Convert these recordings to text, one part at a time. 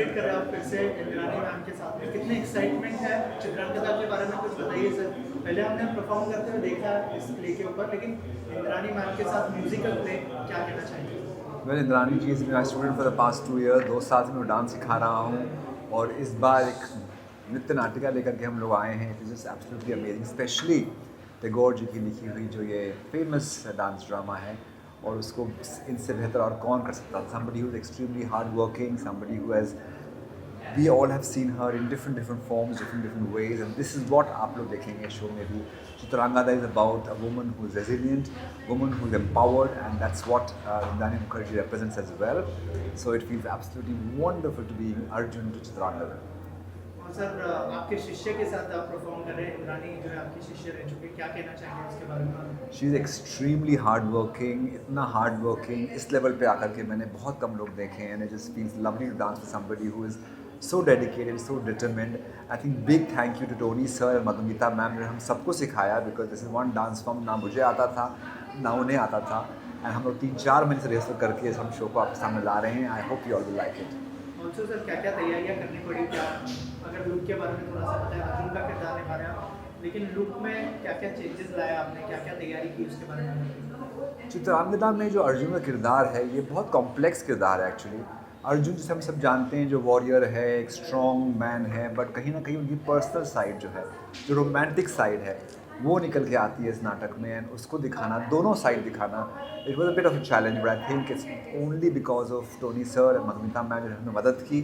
Collaborate कर रहे हैं आप फिर से इंद्रानी मैम के साथ में, कितने एक्साइटमेंट है चित्रांगदा के बारे में कुछ बताइए सर। पहले हमने परफॉर्म करते हुए देखा है इस प्ले के ऊपर, लेकिन इंद्रानी मैम के साथ म्यूजिकल प्ले क्या कहना चाहेंगे? Well, Indrani ji is my student for the past 2 years, 2 साल से मैं डांस सिखा रहा हूँ और इस बार एक नृत्य नाटिका लेकर के हम लोग आए हैं। It is just absolutely amazing, specially Tagore ji की लिखी हुई जो ये फेमस डांस ड्रामा है, और उसको इनसे बेहतर और कौन कर सकता था। Somebody who is extremely hard working, somebody who has, we all have seen her in different forms, different ways, and this is what आप लोग देखेंगे शो में भी। Chitrangada is about a woman who is resilient, woman who is empowered, and that's what Indranee Mukherjee represents as well. So it feels absolutely wonderful to be Arjun to Chitrangada. और sir आपके शिष्य के साथ आप perform कर रहे हैं, इंद्रानी जो है आपकी शिष्य रह चुके, क्या कहना चाहेंगे उसके बारे में? She is extremely hard working, इतना हार्ड वर्किंग इस लेवल पे आकर के मैंने बहुत कम लोग देखे हैं। And it just feels lovely to dance with somebody who is so dedicated, so determined. I think big thank you to Tony sir and Madhumita ma'am ने हम सबको सिखाया, because this is one dance form ना मुझे आता था ना उन्हें आता था, and हम लोग 3-4 महीने से रिहर्सल करके हम शो को आपके सामने ला रहे हैं। I hope you all will like it. Also sir क्या क्या तैयारियां करनी पड़ी, क्या अगर लुक के बारे में थोड़ा सा बताएं? अर्जुन का किरदार निभा रहे हैं आप, लेकिन लुक में क्या क्या चेंजेस लाया आपने, क्या क्या तैयारी की उसके बारे में? चित्रांगदा में जो अर्जुन का किरदार है ये बहुत कॉम्प्लेक्स किरदार है एक्चुअली। अर्जुन जिसे हम सब जानते हैं जो वॉरियर है, एक स्ट्रॉन्ग मैन है, बट कहीं ना कहीं उनकी पर्सनल साइड जो है, जो रोमांटिक साइड है, वो निकल के आती है इस नाटक में। एंड उसको दिखाना, दोनों साइड दिखाना, it was a bit of a challenge, but I think it's only because of Tony sir and Madhumita ma'am जो हमें मदद की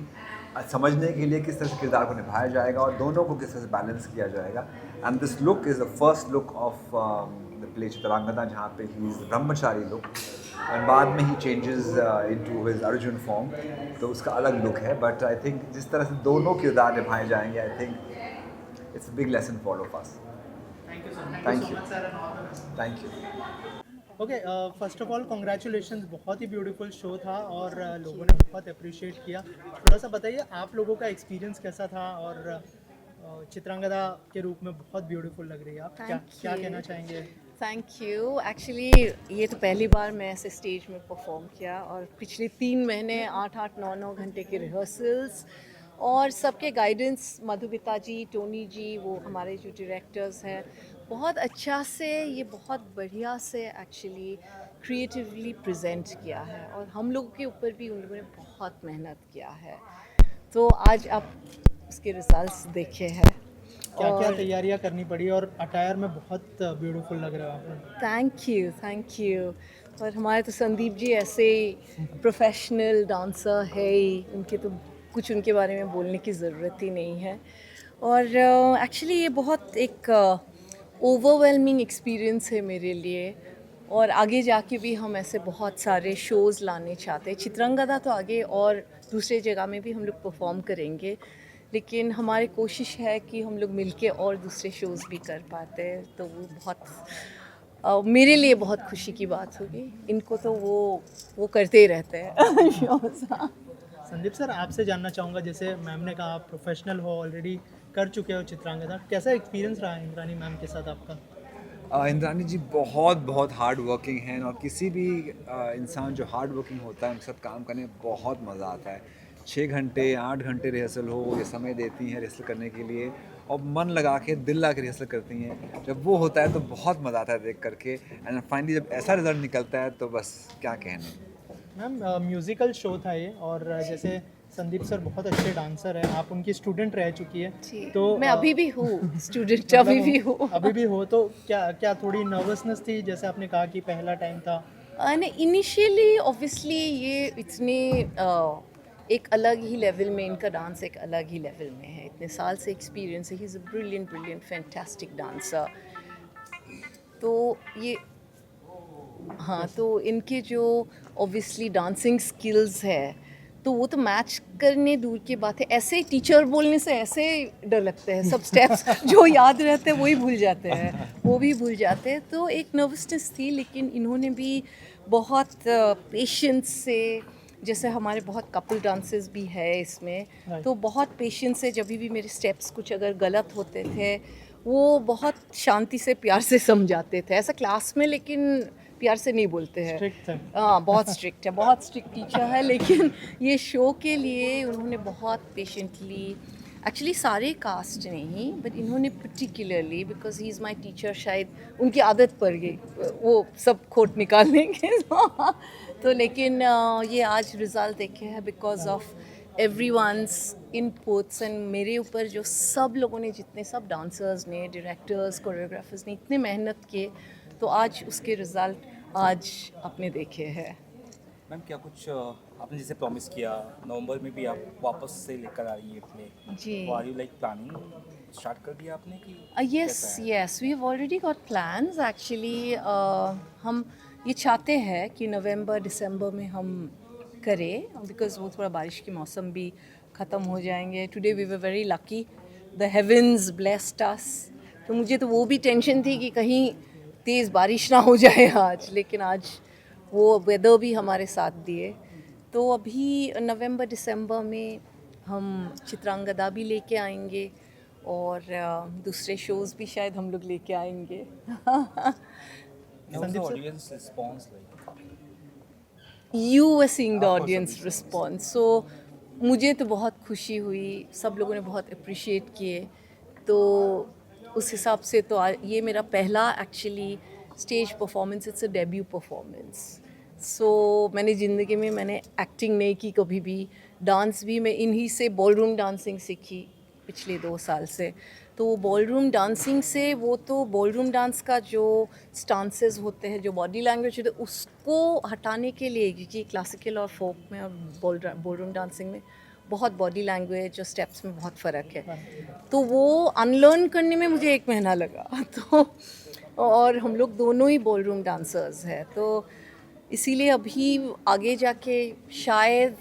समझने के लिए किस तरह से किरदार को निभाया जाएगा और दोनों को किस तरह से बैलेंस किया जाएगा। And this look is the first look of the play Chitrangada, जहाँ पे ही इज़ ब्रह्मचारी लुक, एंड बाद में ही changes into his Arjun form, तो उसका अलग लुक है। बट आई थिंक जिस तरह से दोनों किरदार निभाए जाएंगे, I think it's a big lesson for all of us. Thank you sir, Thank so you. Much sir and all the best. Thank you. Okay, first of all congratulations, बहुत ही beautiful show था और लोगों ने बहुत appreciate किया। थोड़ा सा बताइए आप लोगों का एक्सपीरियंस कैसा था, और चित्रांगदा के रूप में बहुत ब्यूटीफुल लग रही है आप, क्या Thank क्या you. कहना चाहेंगे? Thank you. एक्चुअली ये तो पहली बार मैं ऐसे स्टेज में परफॉर्म किया, और पिछले 3 महीने 8-8, 9-9 घंटे के रिहर्सल्स और सबके गाइडेंस, मधुमिता जी, टोनी जी, वो हमारे जो डायरेक्टर्स हैं, बहुत अच्छा से, ये बहुत बढ़िया से एक्चुअली क्रिएटिवली प्रेजेंट किया है, और हम लोगों के ऊपर भी उन लोगों ने बहुत मेहनत किया है। तो आज आप उसके रिजल्ट्स देखे हैं। क्या क्या और तैयारियां करनी पड़ी, और अटायर में बहुत ब्यूटीफुल लग रहे हो आप। Thank you. और हमारे तो संदीप जी ऐसे प्रोफेशनल डांसर है ही, उनके तो कुछ उनके बारे में बोलने की ज़रूरत ही नहीं है। और एक्चुअली ये बहुत एक ओवरवेलमिंग एक्सपीरियंस है मेरे लिए, और आगे जाके भी हम ऐसे बहुत सारे शोज़ लाने चाहते हैं। चित्रांगदा तो आगे और दूसरे जगह में भी हम लोग परफॉर्म करेंगे, लेकिन हमारी कोशिश है कि हम लोग मिलके और दूसरे शोज़ भी कर पाते हैं, तो वो बहुत मेरे लिए बहुत खुशी की बात होगी। इनको तो वो करते ही रहते हैं शोज़। संदीप सर, आपसे जानना चाहूँगा, जैसे मैम ने कहा आप प्रोफेशनल हो, ऑलरेडी कर चुके हो चित्रांगदा, कैसा एक्सपीरियंस रहा इंद्रानी मैम के साथ आपका? इंद्रानी जी बहुत बहुत हार्ड वर्किंग हैं, और किसी भी इंसान जो हार्ड वर्किंग होता है उनके साथ काम करने में बहुत मज़ा आता है। 6 घंटे 8 घंटे रिहर्सल हो, ये समय देती हैं रिहर्सल करने के लिए, और मन लगा के, दिल लगा के रिहर्सल करती हैं। जब वो होता है तो बहुत मज़ा आता है देख करके, एंड फाइनली जब ऐसा रिजल्ट निकलता है तो बस क्या कहने। मैम म्यूज़िकल शो था ये, और जैसे संदीप सर बहुत अच्छे डांसर हैं, आप उनकी स्टूडेंट रह चुकी है, तो मैं अभी भी हूँ स्टूडेंट, अभी भी हूँ। अभी भी हो, तो क्या क्या थोड़ी नर्वसनेस थी, जैसे आपने कहा कि पहला टाइम था? नहीं, इनिशियली ऑब्वियसली ये इतने एक अलग ही लेवल में, इनका डांस एक अलग ही लेवल में है, इतने साल से एक्सपीरियंस है। He is a brilliant fantastic dancer. तो ये, हाँ, तो इनके जो ऑब्वियसली डांसिंग स्किल्स है, तो वो तो मैच करने दूर की बात है। ऐसे टीचर बोलने से ऐसे डर लगते हैं, सब स्टेप्स जो याद रहते हैं वही भूल जाते हैं, वो भी भूल जाते हैं। तो एक नर्वसनेस थी, लेकिन इन्होंने भी बहुत पेशेंस से, जैसे हमारे बहुत कपल डांसेस भी है इसमें, तो बहुत पेशेंस से, जब भी मेरे स्टेप्स कुछ अगर गलत होते थे, वो बहुत शांति से, प्यार से समझाते थे। ऐसा क्लास में लेकिन प्यार से नहीं बोलते हैं। स्ट्रिक्ट है। हाँ, बहुत स्ट्रिक्ट है, बहुत स्ट्रिक्ट टीचर है, लेकिन ये शो के लिए उन्होंने बहुत पेशेंटली, एक्चुअली सारे कास्ट नहीं, बट इन्होंने particularly, because he is my teacher, शायद उनकी आदत पड़ गई वो सब खोट निकालने के। तो लेकिन ये आज रिज़ल्ट देखे हैं because of everyone's inputs and मेरे ऊपर जो सब लोगों ने, जितने सब डांसर्स ने, डायरेक्टर्स, कोरियोग्राफर्स ने इतने मेहनत किए, तो आज उसके रिज़ल्ट आज आपने देखे हैं। मैम क्या कुछ आपने जैसे प्रॉमिस किया नवंबर में भी आप वापस से लेकर आ रही है play, ji. Are you like planning start कर दिया आपने कि Yes, कैसा है? yes, we have already got plans actually. हम ये चाहते हैं कि नवंबर दिसंबर में हम करें, बिकॉज वो थोड़ा बारिश के मौसम भी ख़त्म हो जाएंगे. Today we were very lucky, the heavens blessed us. तो मुझे तो वो भी टेंशन थी कि कहीं तेज़ बारिश ना हो जाए आज, लेकिन आज वो वेदर भी हमारे साथ दिए. तो अभी नवंबर दिसंबर में हम चित्रांगदा भी लेके आएंगे और दूसरे शोज़ भी शायद हम लोग लेके आएंगे. Now, what's the audience response like? You were seeing the Of course, audience obviously. response. So मुझे तो बहुत खुशी हुई, सब लोगों ने बहुत अप्रिशिएट किए. तो उस हिसाब से तो ये मेरा पहला actually stage performance, it's a debut performance. So मैंने ज़िंदगी में मैंने एक्टिंग नहीं की कभी भी. डांस भी मैं इन्हीं से बॉलरूम डांसिंग सीखी पिछले 2 साल से. तो बॉलरूम डांसिंग से, वो तो बॉलरूम डांस का जो स्टांसेस होते हैं, जो बॉडी लैंग्वेज होते है, उसको हटाने के लिए, क्योंकि क्लासिकल और फोक में और बॉलरूम डांसिंग में बहुत बॉडी लैंग्वेज और स्टेप्स में बहुत फ़र्क है. तो वो अनलर्न करने में मुझे 1 महीना लगा. तो और हम लोग दोनों ही बॉलरूम डांसर्स हैं, तो इसीलिए अभी आगे जाके शायद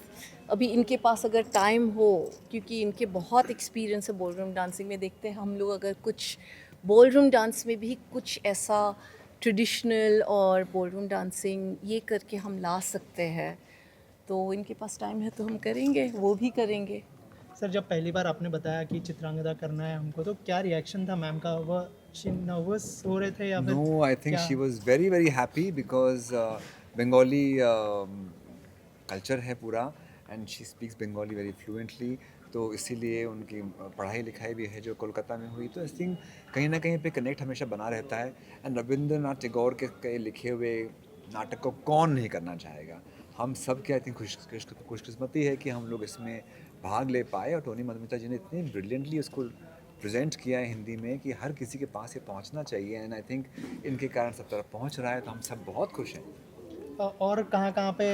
अभी इनके पास अगर टाइम हो, क्योंकि इनके बहुत एक्सपीरियंस है बॉलरूम डांसिंग में, देखते हैं हम लोग अगर कुछ बॉलरूम डांस में भी कुछ ऐसा ट्रेडिशनल और बॉलरूम डांसिंग ये करके हम ला सकते हैं. तो इनके पास टाइम है तो हम करेंगे, वो भी करेंगे. सर, जब पहली बार आपने बताया कि चित्रांगदा करना है हमको, तो क्या रिएक्शन था मैम का? वह नर्वस हो रहे थे या फिर No, I think क्या? she was very very happy because Bengali culture है पूरा and she speaks Bengali very fluently. तो इसीलिए उनकी पढ़ाई लिखाई भी है जो कोलकाता में हुई, तो आई थिंक कहीं ना कहीं पे कनेक्ट हमेशा बना रहता है. एंड रविंद्रनाथ टैगोर के लिखे हुए नाटक को कौन नहीं करना चाहेगा. हम सब के आई थिंक खुशकिस्मती है कि हम लोग इसमें भाग ले पाए, और टोनी मधुमिता जी ने इतनी ब्रिलियंटली उसको प्रेजेंट किया है हिंदी में कि हर किसी के पास ये पहुंचना चाहिए. एंड आई थिंक इनके कारण सब तरफ पहुंच रहा है, तो हम सब बहुत खुश हैं. और कहाँ पे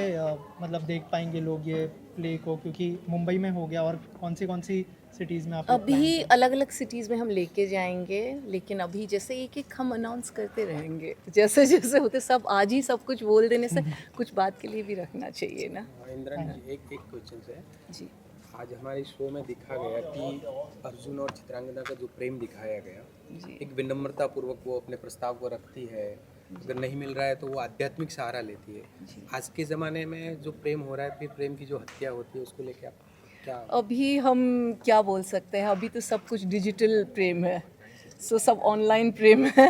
मतलब देख पाएंगे लोग ये प्ले को, क्योंकि मुंबई में हो गया, और कौन सी सिटीज़ में आप लोग अभी अलग अलग सिटीज़ में हम लेके जाएंगे, लेकिन अभी जैसे एक एक हम अनाउंस करते रहेंगे. जैसे जैसे होते, सब आज ही सब कुछ बोल देने से कुछ बात के लिए भी रखना चाहिए ना. इंद्रन जी, एक क्वेश्चन है. जी. आज हमारे शो में दिखा गया कि अर्जुन और चित्रांगदा का जो प्रेम दिखाया गया, जी. एक विनम्रता पूर्वक वो अपने प्रस्ताव को रखती है. अगर नहीं मिल रहा है तो वो आध्यात्मिक सहारा लेती है. आज के ज़माने में जो प्रेम हो रहा है, फिर प्रेम की जो हत्या होती है, उसको लेके आप क्या? अभी हम क्या बोल सकते हैं, अभी तो सब कुछ डिजिटल प्रेम है, सो सब ऑनलाइन प्रेम है.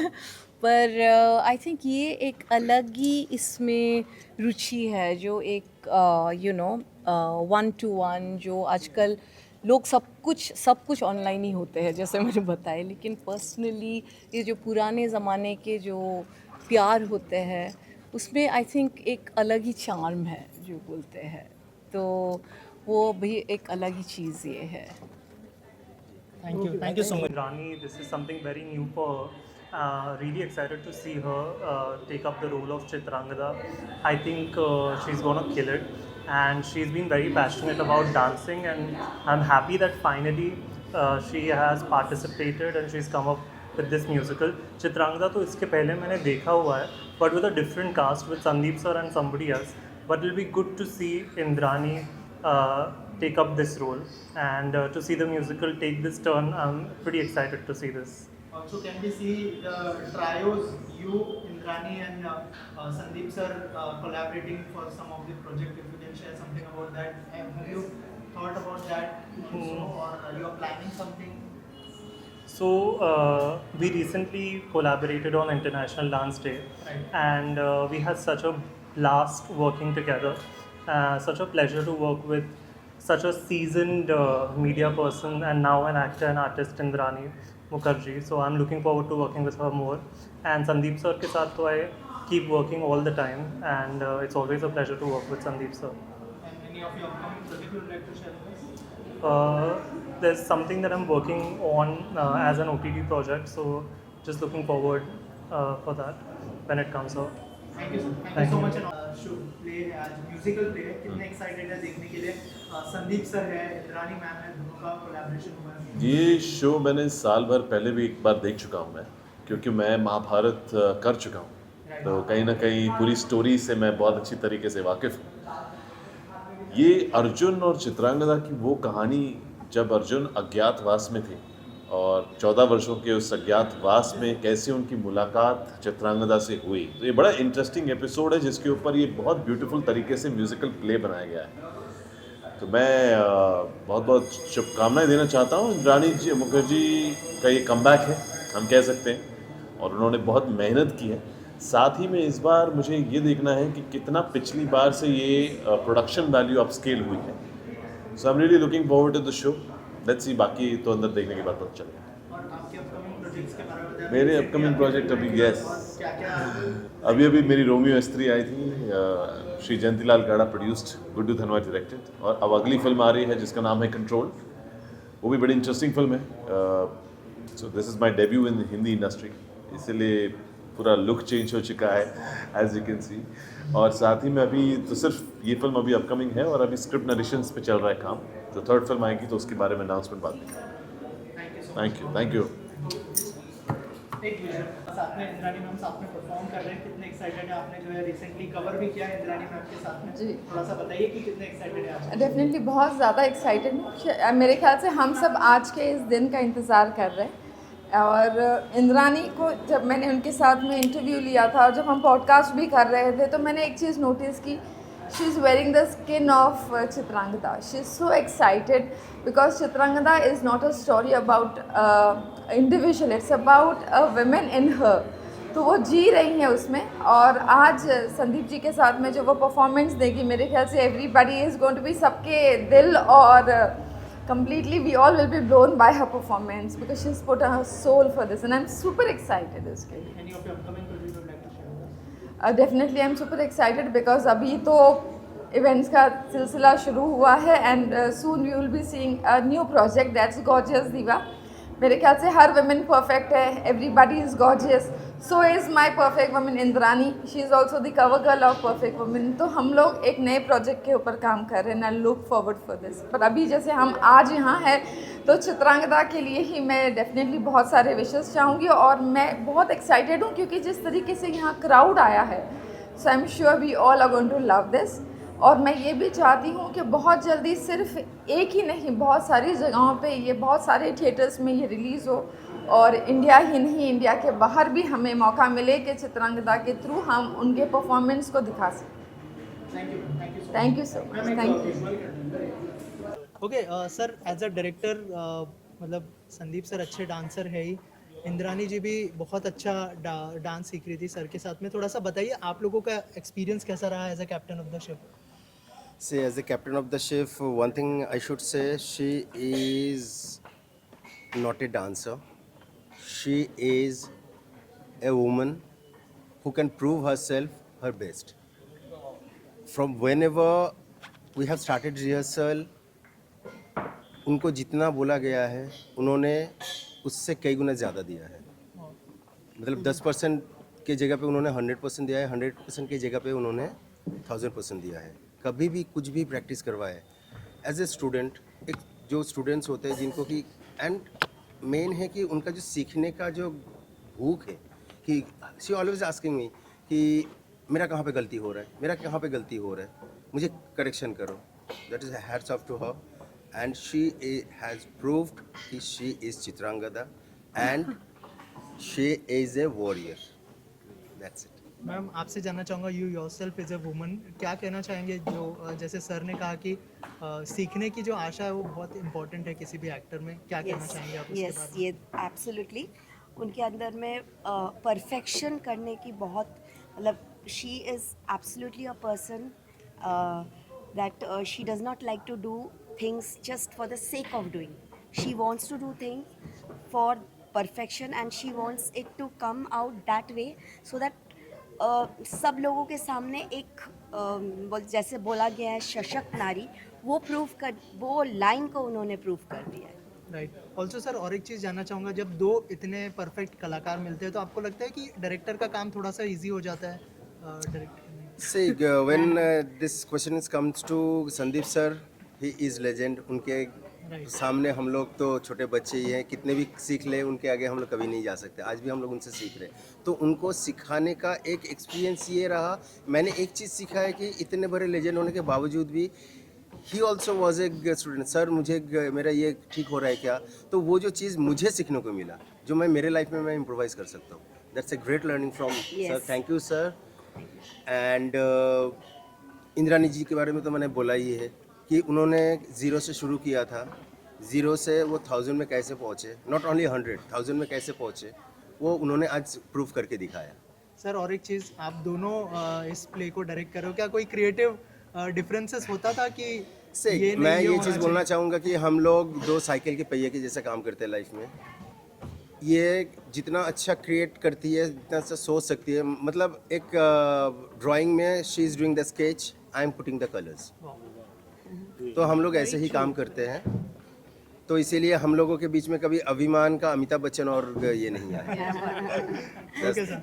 पर आई थिंक ये एक अलग ही इसमें रुचि है, जो एक यू नो 1-to-1, जो आजकल लोग सब कुछ ऑनलाइन ही होते हैं जैसे मैंने बताया, लेकिन पर्सनली ये जो पुराने ज़माने के जो प्यार होते हैं, उसमें आई थिंक एक अलग ही चार्म है जो बोलते हैं. तो वो भी एक अलग ही चीज़ ये है. Thank you so much. Rani, this is something very new for her. Really excited to see her take up the role of Chitrangada. I think she's gonna kill it, and she's been very passionate about dancing, and I'm happy that finally she has participated and she's come up with this musical. Chitrangada तो इसके पहले मैंने देखा हुआ है, but with a different cast with Sandeep sir and somebody else. But it'll be good to see Indrani take up this role, and to see the musical take this turn. I'm pretty excited to see this. Also, can we see the trios, you, Indrani and Sandeep sir collaborating for some of the project? If you can share something about that. Have you thought about that also, or you are planning something? So we recently collaborated on International Dance Day, and we had such a blast working together. Such a pleasure to work with such a seasoned media person and now an actor and artist, Indrani Mukherjee. So I'm looking forward to working with her more. And Sandeep sir ke saath to I keep working all the time, and it's always a pleasure to work with Sandeep sir. And any of your upcoming project you would like to share with us? There's something that I'm working on as an OTT project, so just looking forward for that when it comes out. Thank you sir, thank you Thank so you. Much. Show play है आज, musical play है, कितने excited है देखने के लिए? Sandeep sir है, Indrani ma'am है, दोनों का कोलैबोरेशन हुआ है। ये शो मैंने साल भर पहले भी एक बार देख चुका हूँ मैं, क्योंकि मैं महाभारत कर चुका हूँ, तो कहीं ना कहीं पूरी स्टोरी से मैं बहुत अच्छी तरीके से वाकिफ़ हूँ। ये अर्जुन और चित्रांगदा की वो कहानी जब अर्जुन अज्ञातवास में थे और 14 वर्षों के उस अज्ञातवास में कैसे उनकी मुलाकात चित्रांगदा से हुई, तो ये बड़ा इंटरेस्टिंग एपिसोड है जिसके ऊपर ये बहुत ब्यूटीफुल तरीके से म्यूज़िकल प्ले बनाया गया है। तो मैं बहुत बहुत शुभकामनाएं देना चाहता हूँ। इंद्रानी जी मुखर्जी का ये कमबैक है, हम कह सकते हैं, और उन्होंने बहुत मेहनत की है। साथ ही में इस बार मुझे ये देखना है कि कितना पिछली बार से ये प्रोडक्शन वैल्यू अपस्केल हुई है। So I am really looking forward to the show. Let's see, बाकी तो अंदर देखने के बाद पता चलेगा। और आपके अपकमिंग प्रोजेक्ट्स के बारे में बताएं। मेरे अपकमिंग प्रोजेक्ट अभी यस, क्या क्या? अभी मेरी रोमियो स्त्री आई थी, श्री जयंतीलाल गाड़ा प्रोड्यूस्ड, गुड्डू धनवा डायरेक्टेड, और अब अगली फिल्म आ रही है जिसका नाम है कंट्रोल। वो भी बड़ी इंटरेस्टिंग फिल्म है। So this is my debut in Hindi industry, इसलिए पूरा लुक चेंज हो चुका है एज यू कैन सी। और साथ ही में अभी तो सिर्फ ये फिल्म अभी अपकमिंग है और अभी स्क्रिप्ट नरेशंस पे चल रहा है काम। जो थर्ड फिल्म आएगी तो उसके बारे में अनाउंसमेंट बाद में। Thank you. एक विजन साथ में इंद्रानी मैम साथ में परफॉर्म कर रहे हैं, कितने एक्साइटेड है? आपने जो है रिसेंटली कवर भी किया है इंद्रानी मैम के साथ में, जी। थोड़ा सा बताइए कि कितने एक्साइटेड है आप? डेफिनेटली बहुत ज़्यादा एक्साइटेड हूँ। मेरे ख्याल से हम सब आज के इस दिन का इंतज़ार कर रहे हैं। और इंद्रानी को जब मैंने उनके साथ में इंटरव्यू लिया था और जब हम पॉडकास्ट भी कर रहे थे, तो मैंने एक चीज़ नोटिस की, she is wearing the skin of Chitrangada. She is so excited because Chitrangada is not a story about individual, it's about a women in her. तो वो जी रही हैं उसमें। और आज संदीप जी के साथ में जो वो परफॉर्मेंस देगी, मेरे ख्याल से everybody is going to be, सबके दिल और completely we all will be blown by her performance because she's put her soul for this and I'm super excited इसके लिए। Any of your upcoming projects you would like to share with us? Definitely I'm super excited because अभी तो events का सिलसिला शुरू हुआ है and soon we will be seeing a new project that's Gorgeous Diva। मेरे ख्याल से हर वुमेन परफेक्ट है, everybody is gorgeous, so is my perfect women Indrani, she is also the cover girl of perfect women. तो हम लोग एक नए project के ऊपर काम कर रहे हैं, I look forward for this. पर अभी जैसे हम आज यहाँ हैं तो चित्रांगदा के लिए ही मैं डेफिनेटली बहुत सारे विशेस चाहूँगी और मैं बहुत एक्साइटेड हूँ क्योंकि जिस तरीके से यहाँ क्राउड आया है, so I am sure we all are going to love this. और मैं ये भी चाहती हूँ कि बहुत जल्दी सिर्फ एक ही नहीं, बहुत सारी जगहों पे ये, बहुत सारे थिएटर्स में ये रिलीज़ हो और इंडिया ही नहीं, इंडिया के बाहर भी हमें मौका मिले कि चित्रांगदा के थ्रू हम उनके परफॉर्मेंस को दिखा सकें। Thank you so much. Thank you. Okay sir, as a director मतलब संदीप सर अच्छे डांसर है ही, इंद्रानी जी भी बहुत अच्छा डांस सीख रही थी सर के साथ में। थोड़ा सा बताइए आप लोगों का एक्सपीरियंस कैसा रहा as a captain of the ship? See, as the captain of the ship, one thing I should say, she is not a dancer. She is a woman who can prove herself her best. From whenever we have started rehearsal, उनको जितना बोला गया है उन्होंने उससे कई गुना ज़्यादा दिया है। मतलब 10% के जगह पे उन्होंने 100% दिया है, 100% की जगह पे उन्होंने 1000% दिया है। कभी भी कुछ भी प्रैक्टिस करवाए एज ए स्टूडेंट, एक जो स्टूडेंट्स होते हैं जिनको कि एंड मेन है कि उनका जो सीखने का जो भूख है कि शी ऑलवेज आस्किंग मी कि मेरा कहाँ पे गलती हो रहा है, मेरा कहाँ पे गलती हो रहा है, मुझे करेक्शन करो। That is hats off to her and she has proved कि she is Chitrangada and she is a warrior. That's it. Ma'am आपसे जानना चाहूँगा, you yourself is a woman, क्या कहना चाहेंगे जो जैसे सर ने कहा कि सीखने की जो आशा है वो बहुत इम्पोर्टेंट है किसी भी एक्टर में, क्या कहना चाहेंगे आप उसके यस बारे में? ये एब्सोल्युटली उनके अंदर में परफेक्शन करने की बहुत मतलब she is absolutely a person that she does not like to do things just for the sake of doing she wants to do things for perfection and she wants it to come out that way so that सब लोगों के सामने एक जैसे बोला गया है सशक्त नारी, वो लाइन को उन्होंने प्रूव कर दिया है। राइट। ऑल्सो सर और एक चीज़ जानना चाहूँगा, जब दो इतने परफेक्ट कलाकार मिलते हैं तो आपको लगता है कि डायरेक्टर का काम थोड़ा सा इजी हो जाता है director? See, when this question comes to Sandeep sir, he is legend. उनके सामने हम लोग तो छोटे बच्चे ही हैं, कितने भी सीख ले उनके आगे हम लोग कभी नहीं जा सकते। आज भी हम लोग उनसे सीख रहे हैं, तो उनको सिखाने का एक एक्सपीरियंस ये रहा। मैंने एक चीज़ सीखा है कि इतने बड़े लेजेंड होने के बावजूद भी he also was a student. Sir मुझे मेरा ये ठीक हो रहा है क्या, तो वो जो चीज़ मुझे सीखने को मिला जो मैं मेरे लाइफ में मैं इम्प्रोवाइज़ कर सकता हूँ, that's a great learning from sir. Thank you sir. And Indrani ji के बारे में तो मैंने बोला ही है कि उन्होंने ज़ीरो से शुरू किया था, ज़ीरो से वो 1000 में कैसे पहुँचे, नॉट ओनली 100, 1000 में कैसे पहुँचे, वो उन्होंने आज प्रूव करके दिखाया। सर और एक चीज़, आप दोनों इस प्ले को डायरेक्ट कर रहे हो, क्या कोई क्रिएटिव डिफरेंसेस होता था कि मैं ये चीज़ बोलना चाहूँगा कि हम लोग दो साइकिल के पहिए के जैसे काम करते हैं लाइफ में। ये जितना अच्छा क्रिएट करती है, जितना अच्छा सोच सकती है, मतलब एक ड्राइंग में she is doing the sketch, I am putting the colours. तो हम लोग ऐसे ही काम करते हैं, तो इसीलिए हम लोगों के बीच में कभी अभिमान का अमिताभ बच्चन और ये नहीं आया। Okay sir.